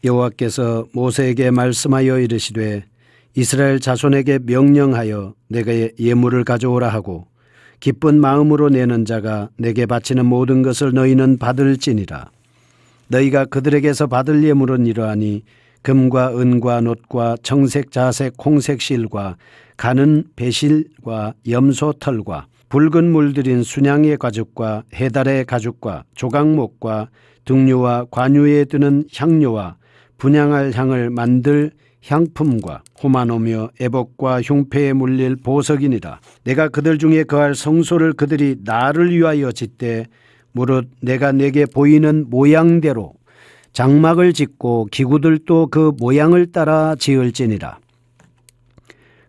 여호와께서 모세에게 말씀하여 이르시되 이스라엘 자손에게 명령하여 내게 예물을 가져오라 하고 기쁜 마음으로 내는 자가 내게 바치는 모든 것을 너희는 받을지니라. 너희가 그들에게서 받을 예물은 이러하니 금과 은과 놋과 청색 자색 홍색 실과 가는 배실과 염소 털과 붉은 물들인 순양의 가죽과 해달의 가죽과 조각목과 등류와 관유에 드는 향료와 분향할 향을 만들 향품과 호마노며 애복과 흉패에 물릴 보석이니라. 내가 그들 중에 거할 성소를 그들이 나를 위하여 짓되 무릇 내가 내게 보이는 모양대로 장막을 짓고 기구들도 그 모양을 따라 지을지니라.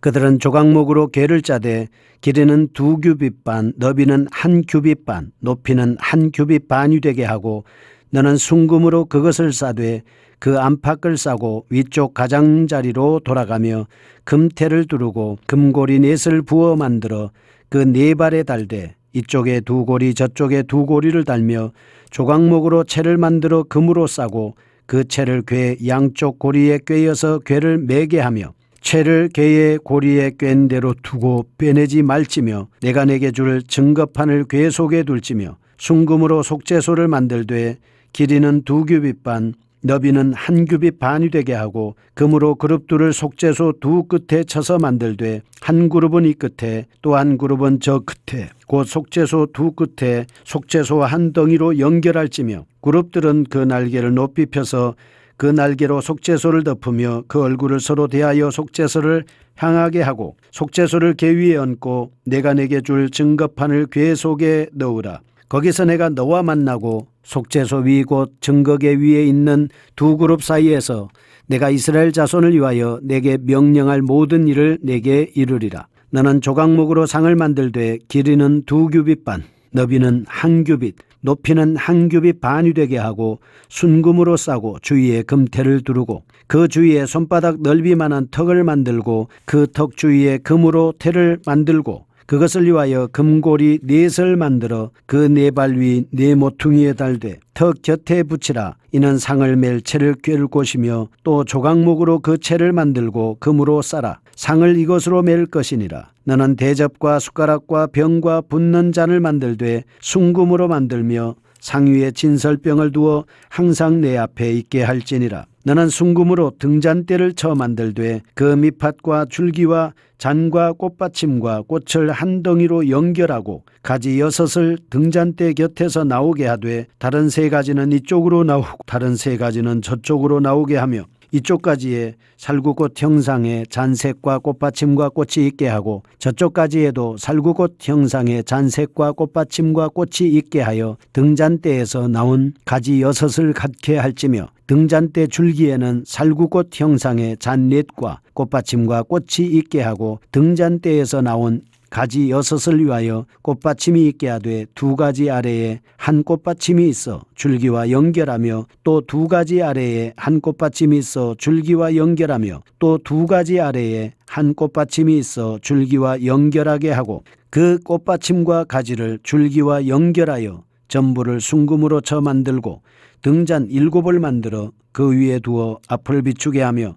그들은 조각목으로 궤를 짜되 길이는 2규빗 반, 너비는 1규빗 반, 높이는 1규빗 반이 되게 하고 너는 순금으로 그것을 싸되 그 안팎을 싸고 위쪽 가장자리로 돌아가며 금테를 두르고 금고리 넷을 부어 만들어 그 네 발에 달되 이쪽에 2고리 저쪽에 2고리를 달며 조각목으로 채를 만들어 금으로 싸고 그 채를 궤 양쪽 고리에 꿰어서 궤를 매게 하며 채를 궤의 고리에 꿰인 대로 두고 빼내지 말지며 내가 내게 줄 증거판을 궤 속에 둘지며 순금으로 속죄소를 만들되 길이는 2규빗 반, 너비는 1규빗 반이 되게 하고 금으로 그룹들을 속죄소 2 끝에 쳐서 만들되 한 그룹은 이 끝에 또 한 그룹은 저 끝에 곧 속죄소 2 끝에 속죄소 한 덩이로 연결할지며 그룹들은 그 날개를 높이 펴서 그 날개로 속죄소를 덮으며 그 얼굴을 서로 대하여 속죄소를 향하게 하고 속죄소를 궤 위에 얹고 내가 내게 줄 증거판을 궤 속에 넣으라. 거기서 내가 너와 만나고 속죄소 위 곧 증거궤 위에 있는 2 그룹 사이에서 내가 이스라엘 자손을 위하여 내게 명령할 모든 일을 내게 이르리라. 너는 조각목으로 상을 만들되 길이는 2규빗 반, 너비는 1규빗, 높이는 1규빗 반이 되게 하고 순금으로 싸고 주위에 금테를 두르고 그 주위에 손바닥 넓이만한 턱을 만들고 그 턱 주위에 금으로 테를 만들고 그것을 위하여 금고리 넷을 만들어 그 네 발 위 네 모퉁이에 달되 턱 곁에 붙이라. 이는 상을 맬 채를 꿰를 곳이며 또 조각목으로 그 채를 만들고 금으로 싸라. 상을 이것으로 맬 것이니라. 너는 대접과 숟가락과 병과 붓는 잔을 만들되 순금으로 만들며 상 위에 진설병을 두어 항상 내 앞에 있게 할지니라. 너는 순금으로 등잔대를 쳐 만들되 그 밑팥과 줄기와 잔과 꽃받침과 꽃을 한 덩이로 연결하고 가지 6을 등잔대 곁에서 나오게 하되 다른 3가지는 이쪽으로 나오고 다른 3가지는 저쪽으로 나오게 하며 이쪽 가지에 살구꽃 형상의 잔색과 꽃받침과 꽃이 있게 하고 저쪽 가지에도 살구꽃 형상의 잔색과 꽃받침과 꽃이 있게 하여 등잔대에서 나온 가지 6을 갖게 할지며 등잔대 줄기에는 살구꽃 형상의 잔넷과 꽃받침과 꽃이 있게 하고 등잔대에서 나온 가지 6을 위하여 꽃받침이 있게 하되 2가지 아래에 한 꽃받침이 있어 줄기와 연결하며 또 2가지 아래에 한 꽃받침이 있어 줄기와 연결하며 또 2가지 아래에 한 꽃받침이 있어 줄기와 연결하게 하고 그 꽃받침과 가지를 줄기와 연결하여 전부를 순금으로 쳐 만들고 등잔 7을 만들어 그 위에 두어 앞을 비추게 하며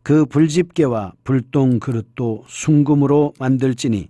그 불집게와 불똥 그릇도 순금으로 만들지니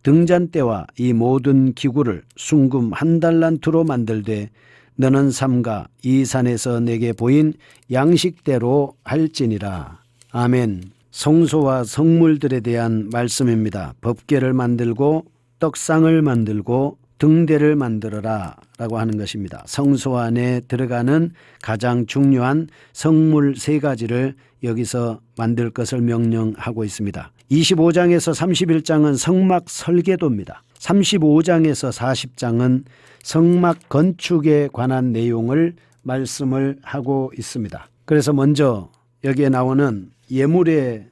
등잔대와 이 모든 기구를 순금 1달란트로 만들되 너는 삼가 이 산에서 내게 보인 양식대로 할지니라. 아멘. 성소와 성물들에 대한 말씀입니다. 법궤를 만들고 떡상을 만들고 등대를 만들어라 라고 하는 것입니다. 성소 안에 들어가는 가장 중요한 성물 3가지를 여기서 만들 것을 명령하고 있습니다. 25장에서 31장은 성막 설계도입니다. 35장에서 40장은 성막 건축에 관한 내용을 말씀을 하고 있습니다. 그래서 먼저 여기에 나오는 예물에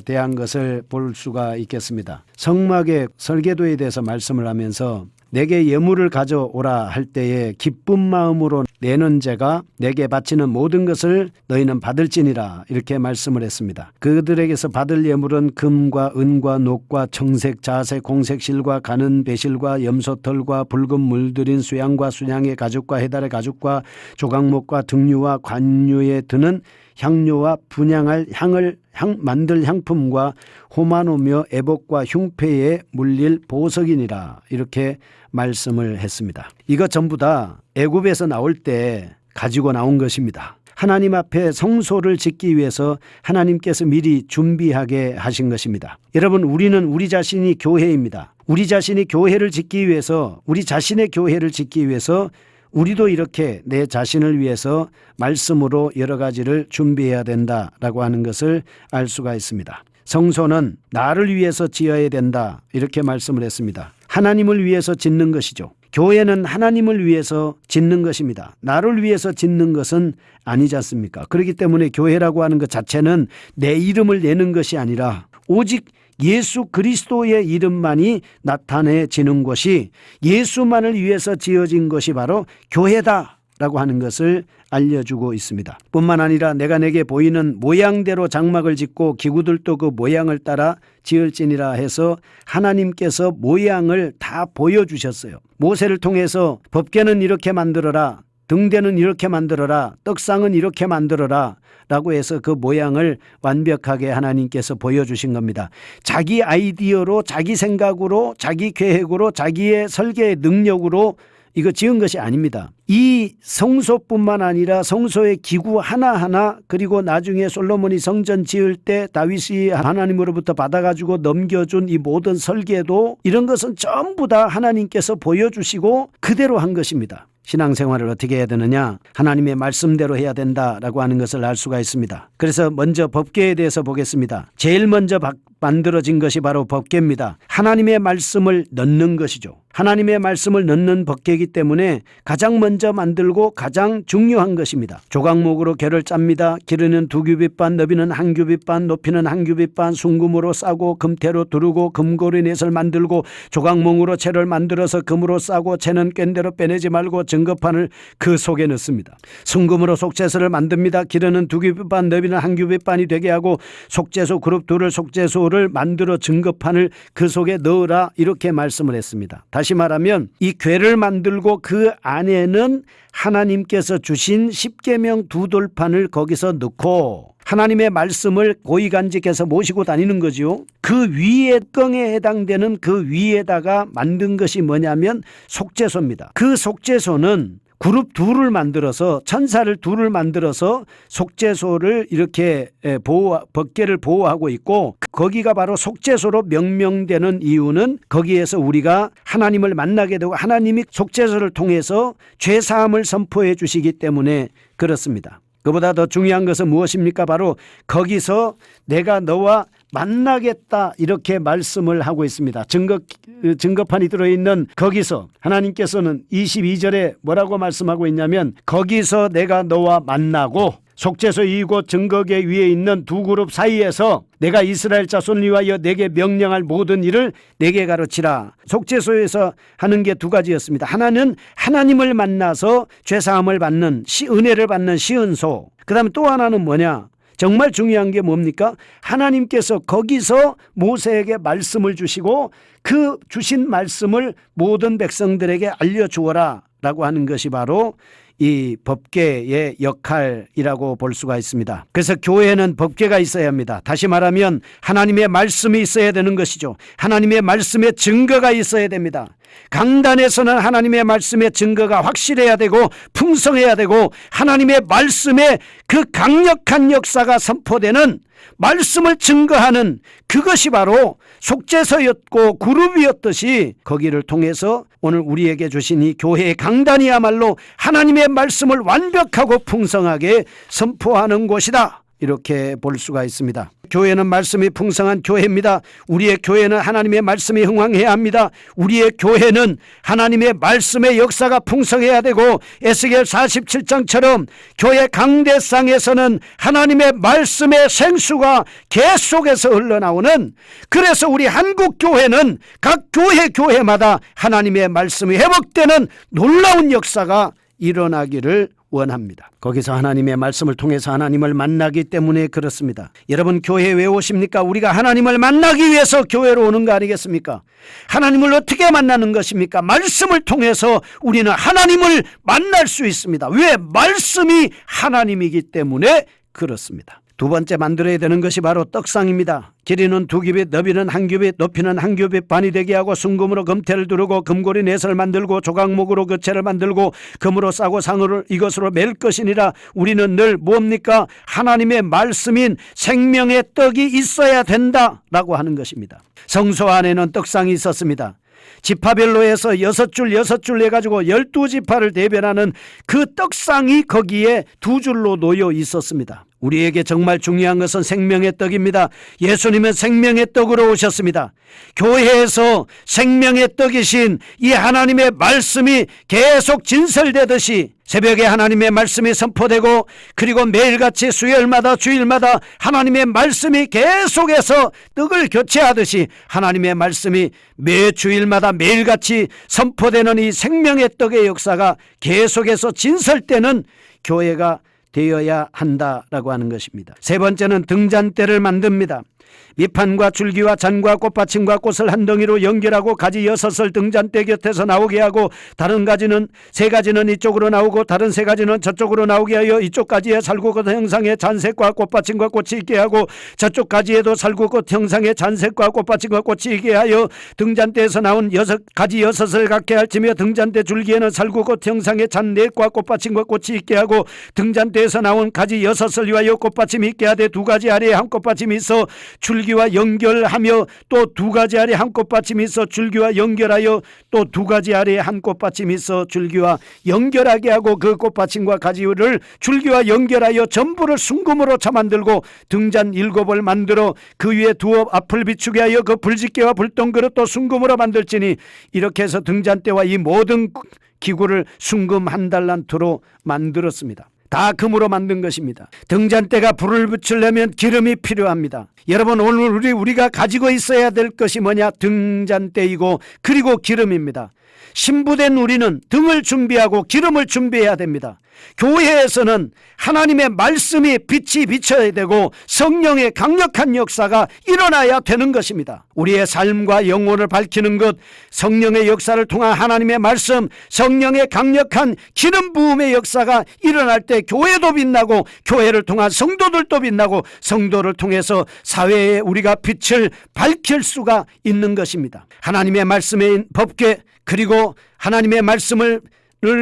대한 것을 볼 수가 있겠습니다. 성막의 설계도에 대해서 말씀을 하면서 내게 예물을 가져오라 할 때에 기쁜 마음으로 내는 자가 내게 바치는 모든 것을 너희는 받을지니라 이렇게 말씀을 했습니다. 그들에게서 받을 예물은 금과 은과 녹과 청색, 자색, 공색 실과 가는 배실과 염소털과 붉은 물들인 수양과 순양의 가죽과 해달의 가죽과 조각목과 등류와 관유에 드는 향료와 분향할 향을 만들 향품과 호마노며 애복과 흉패에 물릴 보석이니라 이렇게 말씀을 했습니다. 이거 전부 다 애굽에서 나올 때 가지고 나온 것입니다. 하나님 앞에 성소를 짓기 위해서 하나님께서 미리 준비하게 하신 것입니다. 여러분, 우리는 우리 자신이 교회입니다. 우리 자신이 교회를 짓기 위해서, 우리 자신의 교회를 짓기 위해서 우리도 이렇게 내 자신을 위해서 말씀으로 여러 가지를 준비해야 된다라고 하는 것을 알 수가 있습니다. 성소는 나를 위해서 지어야 된다 이렇게 말씀을 했습니다. 하나님을 위해서 짓는 것이죠. 교회는 하나님을 위해서 짓는 것입니다. 나를 위해서 짓는 것은 아니지 않습니까? 그렇기 때문에 교회라고 하는 것 자체는 내 이름을 내는 것이 아니라 오직 예수 그리스도의 이름만이 나타내지는 것이, 예수만을 위해서 지어진 것이 바로 교회다라고 하는 것을 알려주고 있습니다. 뿐만 아니라 내가 내게 보이는 모양대로 장막을 짓고 기구들도 그 모양을 따라 지을지니라 해서 하나님께서 모양을 다 보여주셨어요. 모세를 통해서 법궤는 이렇게 만들어라, 등대는 이렇게 만들어라, 떡상은 이렇게 만들어라 라고 해서 그 모양을 완벽하게 하나님께서 보여주신 겁니다. 자기 아이디어로, 자기 생각으로, 자기 계획으로, 자기의 설계의 능력으로 이거 지은 것이 아닙니다. 이 성소뿐만 아니라 성소의 기구 하나하나, 그리고 나중에 솔로몬이 성전 지을 때 다윗이 하나님으로부터 받아가지고 넘겨준 이 모든 설계도, 이런 것은 전부 다 하나님께서 보여주시고 그대로 한 것입니다. 신앙생활을 어떻게 해야 되느냐? 하나님의 말씀대로 해야 된다라고 하는 것을 알 수가 있습니다. 그래서 먼저 법궤에 대해서 보겠습니다. 제일 먼저 만들어진 것이 바로 법궤입니다. 하나님의 말씀을 넣는 것이죠. 하나님의 말씀을 넣는 법궤이기 때문에 가장 먼저 만들고 가장 중요한 것입니다. 조각목으로 궤를 짭니다. 길이는 2규빗 반, 너비는 1규빗 반, 높이는 1규빗 반, 순금으로 싸고 금태로 두르고 금고리 넷을 만들고 조각목으로 채를 만들어서 금으로 싸고 채는 꽹대로 빼내지 말고 증거판을 그 속에 넣습니다. 순금으로 속죄소를 만듭니다. 길이는 2규빗 반, 너비는 1규빗 반이 되게 하고 속죄소 그룹 둘을 속죄소를 만들어 증거판을 그 속에 넣으라 이렇게 말씀을 했습니다. 다시 말하면 이 궤를 만들고 그 안에는 하나님께서 주신 십계명 2돌판을 거기서 넣고 하나님의 말씀을 고위간직해서 모시고 다니는 거죠. 그 위에 껑에 해당되는 그 위에다가 만든 것이 뭐냐면 속죄소입니다. 그 속죄소는 그룹 둘을 만들어서, 천사를 둘을 만들어서 속죄소를 이렇게 법궤를 보호하고 있고, 거기가 바로 속죄소로 명명되는 이유는 거기에서 우리가 하나님을 만나게 되고 하나님이 속죄소를 통해서 죄사함을 선포해 주시기 때문에 그렇습니다. 그보다 더 중요한 것은 무엇입니까? 바로 거기서 내가 너와 만나겠다 이렇게 말씀을 하고 있습니다. 증거판이 들어있는 거기서 하나님께서는 22절에 뭐라고 말씀하고 있냐면, 거기서 내가 너와 만나고 속죄소 이곳 증거궤 위에 있는 두 그룹 사이에서 내가 이스라엘 자손을 위하여 내게 명령할 모든 일을 내게 가르치라. 속죄소에서 하는 게 두 가지였습니다. 하나는 하나님을 만나서 죄사함을 받는 은혜를 받는 시은소. 그 다음에 또 하나는 뭐냐? 정말 중요한 게 뭡니까? 하나님께서 거기서 모세에게 말씀을 주시고 그 주신 말씀을 모든 백성들에게 알려주어라 라고 하는 것이 바로 이 법궤의 역할이라고 볼 수가 있습니다. 그래서 교회는 법궤가 있어야 합니다. 다시 말하면 하나님의 말씀이 있어야 되는 것이죠. 하나님의 말씀의 증거가 있어야 됩니다. 강단에서는 하나님의 말씀의 증거가 확실해야 되고 풍성해야 되고, 하나님의 말씀의 그 강력한 역사가 선포되는, 말씀을 증거하는 그것이 바로 속죄소였고 그룹이었듯이, 거기를 통해서 오늘 우리에게 주신 이 교회의 강단이야말로 하나님의 말씀을 완벽하고 풍성하게 선포하는 곳이다 이렇게 볼 수가 있습니다. 교회는 말씀이 풍성한 교회입니다. 우리의 교회는 하나님의 말씀이 흥왕해야 합니다. 우리의 교회는 하나님의 말씀의 역사가 풍성해야 되고 에스겔 47장처럼 교회 강대상에서는 하나님의 말씀의 생수가 계속해서 흘러나오는, 그래서 우리 한국 교회는 각 교회마다 하나님의 말씀이 회복되는 놀라운 역사가 일어나기를 원합니다. 거기서 하나님의 말씀을 통해서 하나님을 만나기 때문에 그렇습니다. 여러분, 교회에 왜 오십니까? 우리가 하나님을 만나기 위해서 교회로 오는 거 아니겠습니까? 하나님을 어떻게 만나는 것입니까? 말씀을 통해서 우리는 하나님을 만날 수 있습니다. 왜? 말씀이 하나님이기 때문에 그렇습니다. 두 번째 만들어야 되는 것이 바로 떡상입니다. 길이는 2규빗, 너비는 1규빗, 높이는 1규빗 반이 되게 하고 순금으로 금태를 두르고 금고리 넷을 만들고 조각목으로 그 채를 만들고 금으로 싸고 상을 이것으로 맬 것이니라. 우리는 늘 뭡니까? 하나님의 말씀인 생명의 떡이 있어야 된다라고 하는 것입니다. 성소 안에는 떡상이 있었습니다. 지파별로 해서 6줄 해가지고 12지파를 대변하는 그 떡상이 거기에 2줄로 놓여 있었습니다. 우리에게 정말 중요한 것은 생명의 떡입니다. 예수님은 생명의 떡으로 오셨습니다. 교회에서 생명의 떡이신 이 하나님의 말씀이 계속 진설되듯이 새벽에 하나님의 말씀이 선포되고, 그리고 매일같이 수요일마다 주일마다 하나님의 말씀이 계속해서 떡을 교체하듯이 하나님의 말씀이 매 주일마다 매일같이 선포되는 이 생명의 떡의 역사가 계속해서 진설되는 교회가 되어야 한다라고 하는 것입니다. 세 번째는 등잔대를 만듭니다. 밑판과 줄기와 잔과 꽃받침과 꽃을 한 덩이로 연결하고 가지 6을 등잔대 곁에서 나오게 하고, 다른 가지는 3가지는 이쪽으로 나오고 다른 3가지는 저쪽으로 나오게 하여 이쪽 가지에 살구꽃 형상의 잔색과 꽃받침과 꽃이 있게 하고, 저쪽 가지에도 살구꽃 형상의 잔색과 꽃받침과 꽃이 있게 하여 등잔대에서 나온 6가지 6을 갖게 할지며, 등잔대 줄기에는 살구꽃 형상의 잔넷과 꽃받침과 꽃이 있게 하고, 등잔대에서 나온 가지 6을 위하여 꽃받침이 있게 하되 2가지 아래에 한 꽃받침이 있어 줄기와 연결하며, 또 2가지 아래 한 꽃받침이 있어 줄기와 연결하여, 또 2가지 아래에 한 꽃받침이 있어 줄기와 연결하게 하고, 그 꽃받침과 가지를 줄기와 연결하여 전부를 순금으로 차 만들고 등잔 7을 만들어 그 위에 두어 앞을 비추게 하여 그 불집게와 불똥그릇도 순금으로 만들지니, 이렇게 해서 등잔대와 이 모든 기구를 순금 1달란트로 만들었습니다. 다 금으로 만든 것입니다. 등잔대가 불을 붙이려면 기름이 필요합니다. 여러분, 오늘 우리가 가지고 있어야 될 것이 뭐냐? 등잔대이고 그리고 기름입니다. 신부된 우리는 등을 준비하고 기름을 준비해야 됩니다. 교회에서는 하나님의 말씀이 빛이 비쳐야 되고 성령의 강력한 역사가 일어나야 되는 것입니다. 우리의 삶과 영혼을 밝히는 것, 성령의 역사를 통한 하나님의 말씀, 성령의 강력한 기름 부음의 역사가 일어날 때 교회도 빛나고, 교회를 통한 성도들도 빛나고, 성도를 통해서 사회에 우리가 빛을 밝힐 수가 있는 것입니다. 하나님의 말씀의 법궤, 그리고 하나님의 말씀을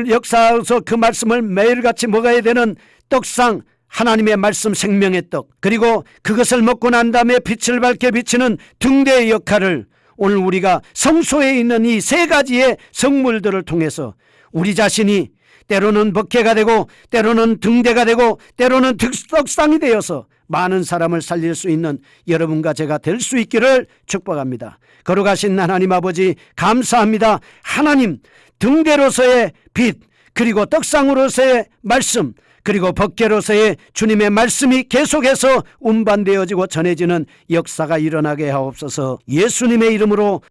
역사에서 그 말씀을 매일같이 먹어야 되는 떡상, 하나님의 말씀 생명의 떡, 그리고 그것을 먹고 난 다음에 빛을 밝게 비치는 등대의 역할을 오늘 우리가 성소에 있는 이 3가지의 성물들을 통해서 우리 자신이 때로는 법궤가 되고, 때로는 등대가 되고, 때로는 떡상이 되어서 많은 사람을 살릴 수 있는 여러분과 제가 될 수 있기를 축복합니다. 거룩하신 하나님 아버지, 감사합니다. 하나님, 등대로서의 빛, 그리고 떡상으로서의 말씀, 그리고 법궤로서의 주님의 말씀이 계속해서 운반되어지고 전해지는 역사가 일어나게 하옵소서. 예수님의 이름으로